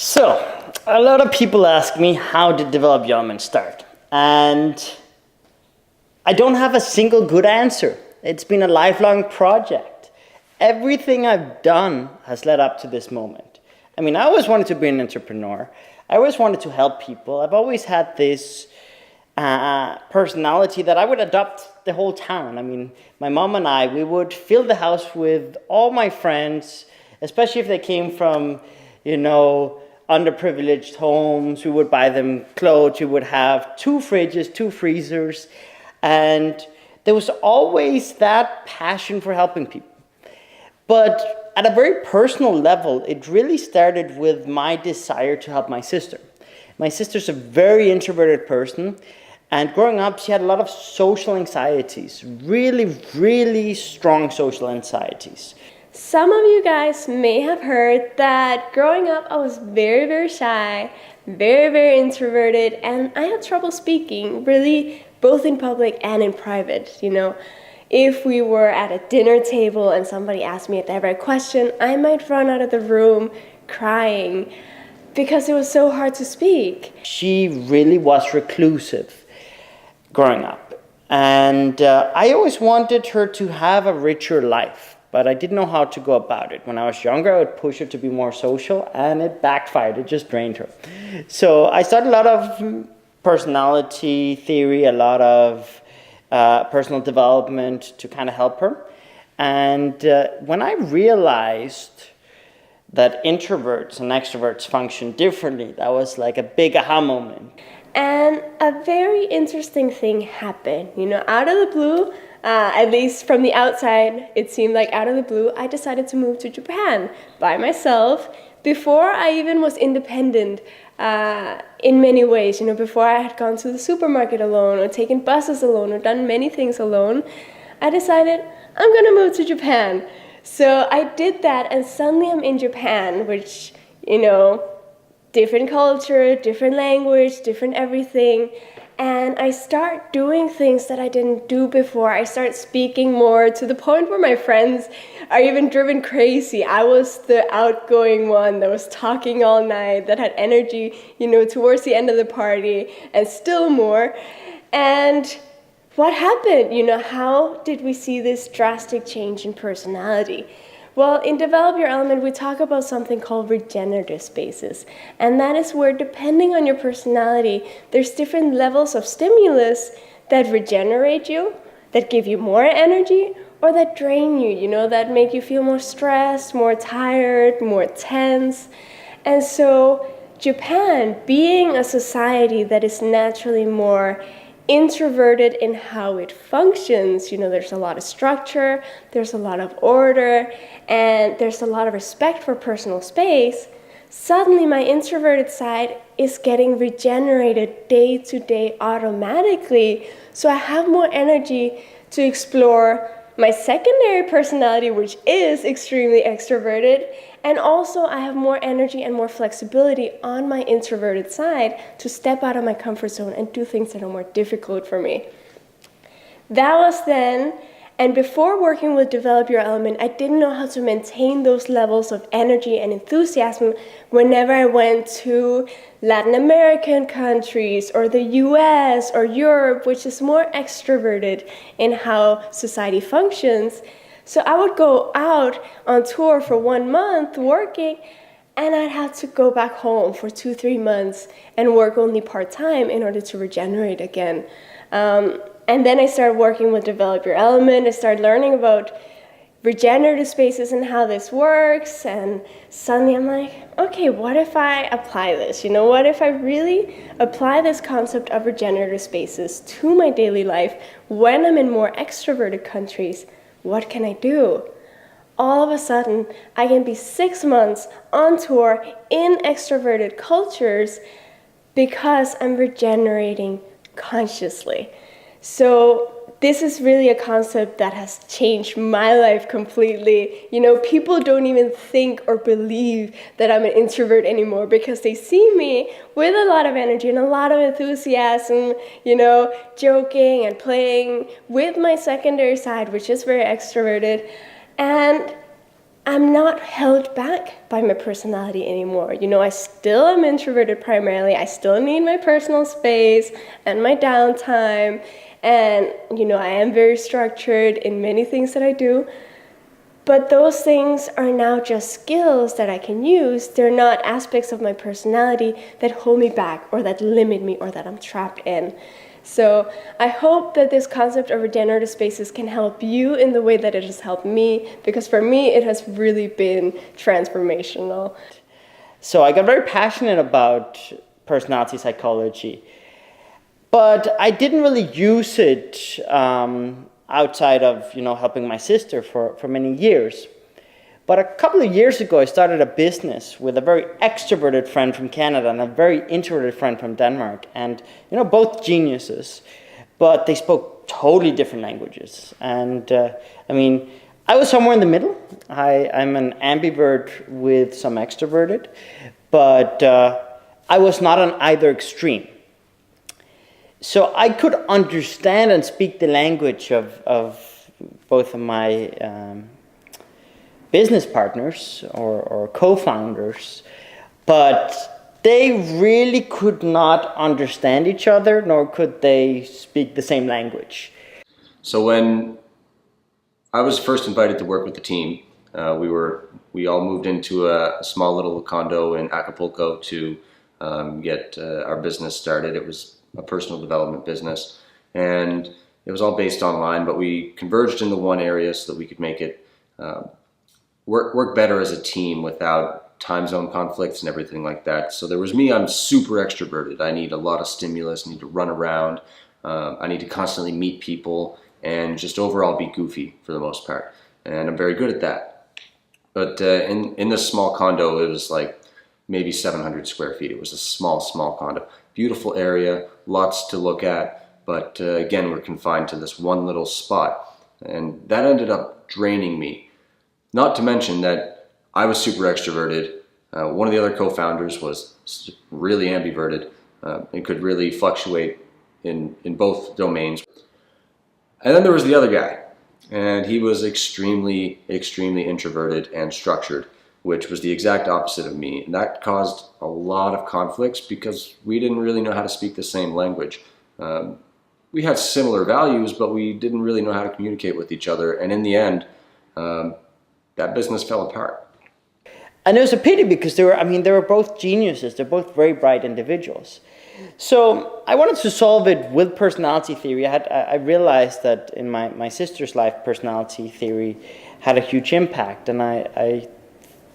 So, a lot of people ask me how did Develop Your Element start? And I don't have a single good answer. It's been a lifelong project. Everything I've done has led up to this moment. I mean, I always wanted to be an entrepreneur. I always wanted to help people. I've always had this personality that I would adopt the whole town. I mean, my mom and I, we would fill the house with all my friends, especially if they came from, underprivileged homes. We would buy them clothes. We would have 2 fridges, 2 freezers. And there was always that passion for helping people. But at a very personal level, it really started with my desire to help my sister. My sister's a very introverted person. And growing up, she had a lot of social anxieties, really, really strong social anxieties. Some of you guys may have heard that growing up I was very, very shy, very, very introverted, and I had trouble speaking, really, both in public and in private. If we were at a dinner table and somebody asked me a direct question, I might run out of the room crying because it was so hard to speak. She really was reclusive growing up, and I always wanted her to have a richer life. But I didn't know how to go about it. When I was younger, I would push her to be more social, and it backfired. It just drained her. So I started a lot of personality theory, a lot of personal development to kind of help her. And when I realized that introverts and extroverts function differently, that was like a big aha moment. And a very interesting thing happened. Out of the blue, at least from the outside, it seemed like out of the blue, I decided to move to Japan by myself before I even was independent in many ways. Before I had gone to the supermarket alone or taken buses alone or done many things alone, I decided I'm going to move to Japan. So I did that, and suddenly I'm in Japan, which, different culture, different language, different everything. And I start doing things that I didn't do before. I start speaking more to the point where my friends are even driven crazy. I was the outgoing one that was talking all night, that had energy, towards the end of the party, and still more. And what happened? How did we see this drastic change in personality? Well, in Develop Your Element, we talk about something called regenerative spaces. And that is where, depending on your personality, there's different levels of stimulus that regenerate you, that give you more energy, or that drain you, that make you feel more stressed, more tired, more tense. And so Japan, being a society that is naturally more introverted in how it functions, there's a lot of structure, there's a lot of order, and there's a lot of respect for personal space, suddenly my introverted side is getting regenerated day to day automatically. So I have more energy to explore my secondary personality, which is extremely extroverted, and also I have more energy and more flexibility on my introverted side to step out of my comfort zone and do things that are more difficult for me. That was then, and before working with Develop Your Element, I didn't know how to maintain those levels of energy and enthusiasm whenever I went to Latin American countries or the US or Europe, which is more extroverted in how society functions. So I would go out on tour for 1 month working, and I'd have to go back home for 2-3 months and work only part-time in order to regenerate again. And then I started working with Develop Your Element. I started learning about regenerative spaces and how this works. And suddenly I'm like, okay, what if I apply this? What if I really apply this concept of regenerative spaces to my daily life when I'm in more extroverted countries? What can I do? All of a sudden, I can be 6 months on tour in extroverted cultures because I'm regenerating consciously. So this is really a concept that has changed my life completely. People don't even think or believe that I'm an introvert anymore because they see me with a lot of energy and a lot of enthusiasm, joking and playing with my secondary side, which is very extroverted. And I'm not held back by my personality anymore. You know, I still am introverted primarily. I still need my personal space and my downtime. And, you know, I am very structured in many things that I do. But those things are now just skills that I can use. They're not aspects of my personality that hold me back or that limit me or that I'm trapped in. So I hope that this concept of regenerative spaces can help you in the way that it has helped me, because for me it has really been transformational. So I got very passionate about personality psychology, but I didn't really use it outside of helping my sister for many years. But a couple of years ago, I started a business with a very extroverted friend from Canada and a very introverted friend from Denmark. And, both geniuses, but they spoke totally different languages. And, I was somewhere in the middle. I'm an ambivert with some extroverted, but I was not on either extreme. So I could understand and speak the language of both of my business partners or co-founders, but they really could not understand each other, nor could they speak the same language. So when I was first invited to work with the team, we all moved into a small little condo in Acapulco to get our business started. It was a personal development business, and it was all based online, but we converged into one area so that we could make it work better as a team without time zone conflicts and everything like that. So there was me, I'm super extroverted. I need a lot of stimulus, I need to run around, I need to constantly meet people and just overall be goofy for the most part. And I'm very good at that. But in this small condo, it was like maybe 700 square feet. It was a small condo. Beautiful area, lots to look at, but again, we're confined to this one little spot. And that ended up draining me. Not to mention that I was super extroverted. One of the other co-founders was really ambiverted and could really fluctuate in both domains. And then there was the other guy, and he was extremely introverted and structured, which was the exact opposite of me. And that caused a lot of conflicts because we didn't really know how to speak the same language. We had similar values, but we didn't really know how to communicate with each other. And in the end, that business fell apart. And it was a pity because they were both geniuses. They're both very bright individuals. So I wanted to solve it with personality theory. I realized that in my sister's life, personality theory had a huge impact, and I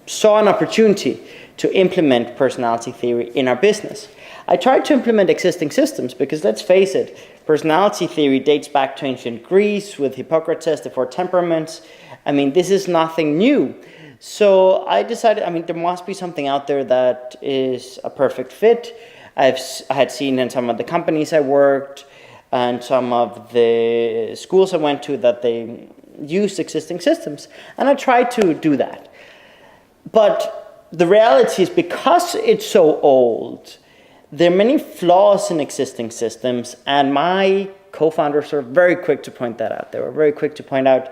saw an opportunity to implement personality theory in our business. I tried to implement existing systems because, let's face it, personality theory dates back to ancient Greece with Hippocrates, the four temperaments. This is nothing new. So I decided, there must be something out there that is a perfect fit. I had seen in some of the companies I worked and some of the schools I went to that they used existing systems. And I tried to do that. But the reality is, because it's so old, there are many flaws in existing systems, and my co-founders were very quick to point that out. They were very quick to point out,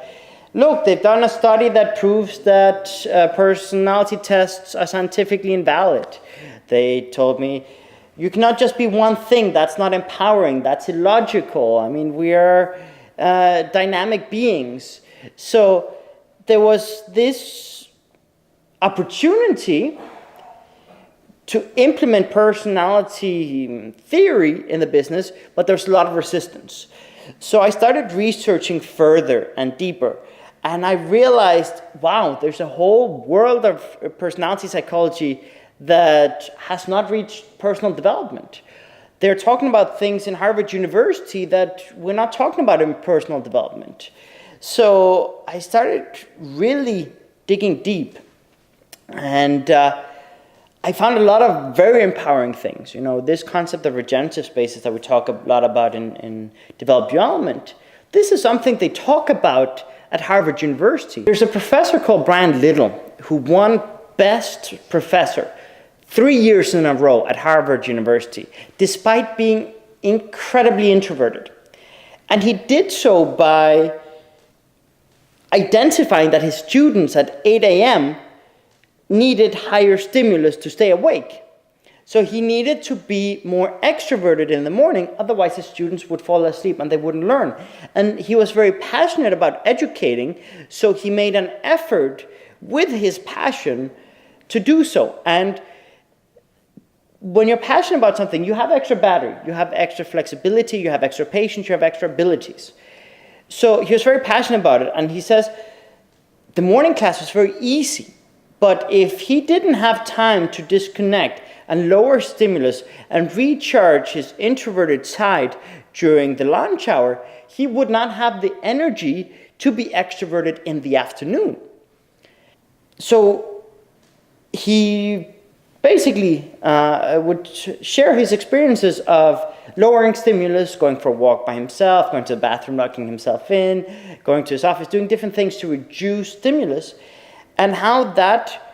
look, they've done a study that proves that personality tests are scientifically invalid. They told me, you cannot just be one thing. That's not empowering. That's illogical. We are dynamic beings. So there was this opportunity to implement personality theory in the business, but there's a lot of resistance. So I started researching further and deeper, and I realized, wow, there's a whole world of personality psychology that has not reached personal development. They're talking about things in Harvard University that we're not talking about in personal development. So I started really digging deep, and I found a lot of very empowering things. This concept of regenerative spaces that we talk a lot about in developed development, this is something they talk about at Harvard University. There's a professor called Brian Little who won Best Professor 3 years in a row at Harvard University, despite being incredibly introverted. And he did so by identifying that his students at 8 a.m. needed higher stimulus to stay awake. So he needed to be more extroverted in the morning, otherwise his students would fall asleep and they wouldn't learn. And he was very passionate about educating, so he made an effort with his passion to do so. And when you're passionate about something, you have extra battery, you have extra flexibility, you have extra patience, you have extra abilities. So he was very passionate about it, and he says the morning class was very easy, but if he didn't have time to disconnect and lower stimulus and recharge his introverted side during the lunch hour, he would not have the energy to be extroverted in the afternoon. So he basically would share his experiences of lowering stimulus, going for a walk by himself, going to the bathroom, locking himself in, going to his office, doing different things to reduce stimulus, and how that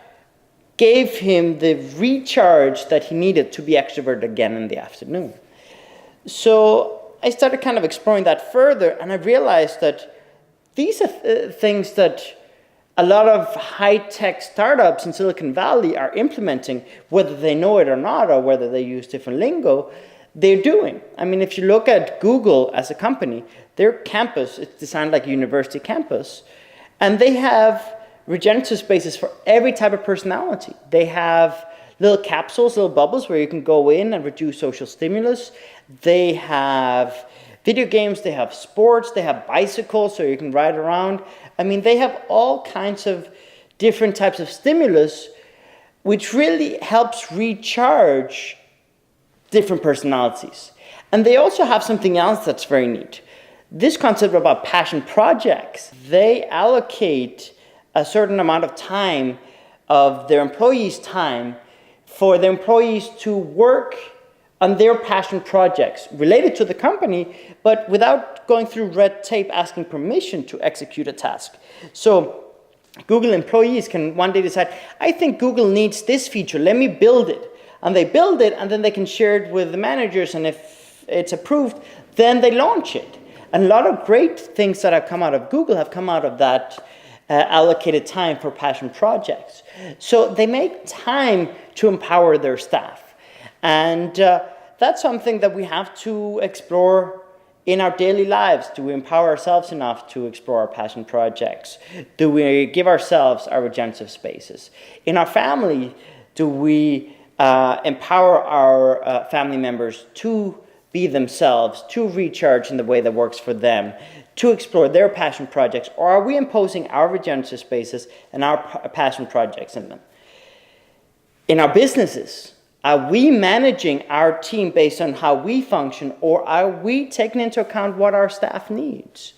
gave him the recharge that he needed to be extroverted again in the afternoon. So I started kind of exploring that further, and I realized that these are things that a lot of high-tech startups in Silicon Valley are implementing, whether they know it or not, or whether they use different lingo, they're doing. I mean, if you look at Google as a company, their campus is designed like a university campus, and they have regenerative spaces for every type of personality. They have little capsules, little bubbles where you can go in and reduce social stimulus. They have video games, they have sports, they have bicycles so you can ride around. I mean, they have all kinds of different types of stimulus, which really helps recharge different personalities. And they also have something else that's very neat. This concept about passion projects, they allocate a certain amount of time of their employees' time for the employees to work on their passion projects related to the company, but without going through red tape asking permission to execute a task. So Google employees can one day decide, I think Google needs this feature, let me build it. And they build it, and then they can share it with the managers, and if it's approved, then they launch it. And a lot of great things that have come out of Google have come out of that allocated time for passion projects. So they make time to empower their staff. And that's something that we have to explore in our daily lives. Do we empower ourselves enough to explore our passion projects? Do we give ourselves our regenerative spaces? In our family, do we empower our family members to be themselves, to recharge in the way that works for them, to explore their passion projects, or are we imposing our regenerative spaces and our passion projects in them? In our businesses, are we managing our team based on how we function, or are we taking into account what our staff needs?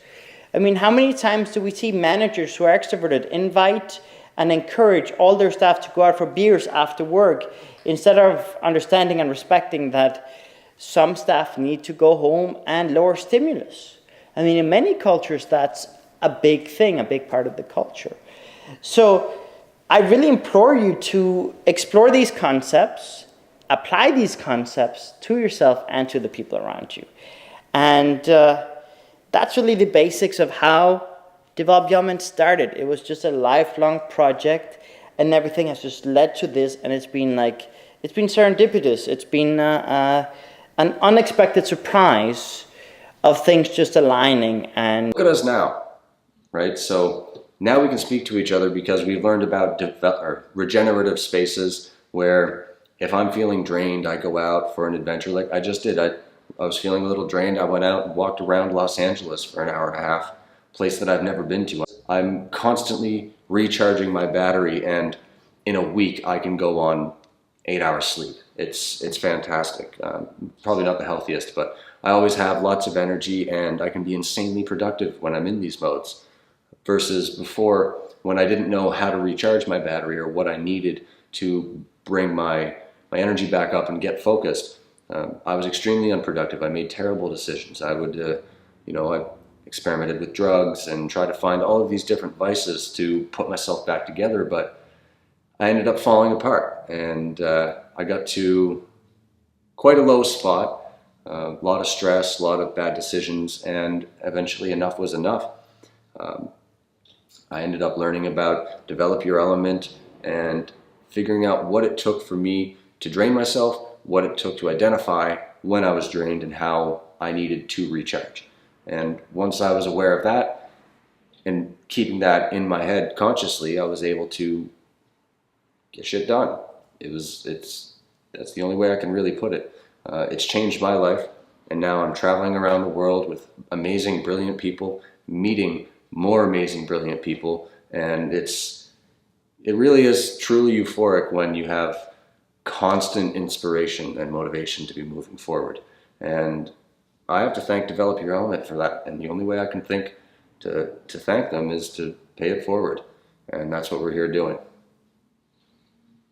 I mean, how many times do we see managers who are extroverted invite and encourage all their staff to go out for beers after work, instead of understanding and respecting that some staff need to go home and lower stimulus? I mean, in many cultures, that's a big thing, a big part of the culture. So I really implore you to explore these concepts, apply these concepts to yourself and to the people around you. And that's really the basics of how Develop Beyond started. It was just a lifelong project, and everything has just led to this, and it's been serendipitous. It's been an unexpected surprise of things just aligning. And look at us now, right? So now we can speak to each other because we've learned about regenerative spaces where if I'm feeling drained, I go out for an adventure like I just did. I was feeling a little drained. I went out and walked around Los Angeles for an hour and a half, place that I've never been to. I'm constantly recharging my battery, and in a week I can go on 8 hours sleep. It's fantastic. Probably not the healthiest, but I always have lots of energy and I can be insanely productive when I'm in these modes. Versus before, when I didn't know how to recharge my battery or what I needed to bring my energy back up and get focused, I was extremely unproductive. I made terrible decisions. I would, I experimented with drugs and tried to find all of these different vices to put myself back together, but I ended up falling apart, and I got to quite a low spot, a lot of stress, a lot of bad decisions, and eventually enough was enough. I ended up learning about Develop Your Element and figuring out what it took for me to drain myself, what it took to identify when I was drained and how I needed to recharge. And once I was aware of that and keeping that in my head consciously, I was able to get shit done. That's the only way I can really put it. It's changed my life, and now I'm traveling around the world with amazing, brilliant people, meeting more amazing, brilliant people, and it really is truly euphoric when you have constant inspiration and motivation to be moving forward. And I have to thank Develop Your Element for that, and the only way I can think to thank them is to pay it forward, and that's what we're here doing.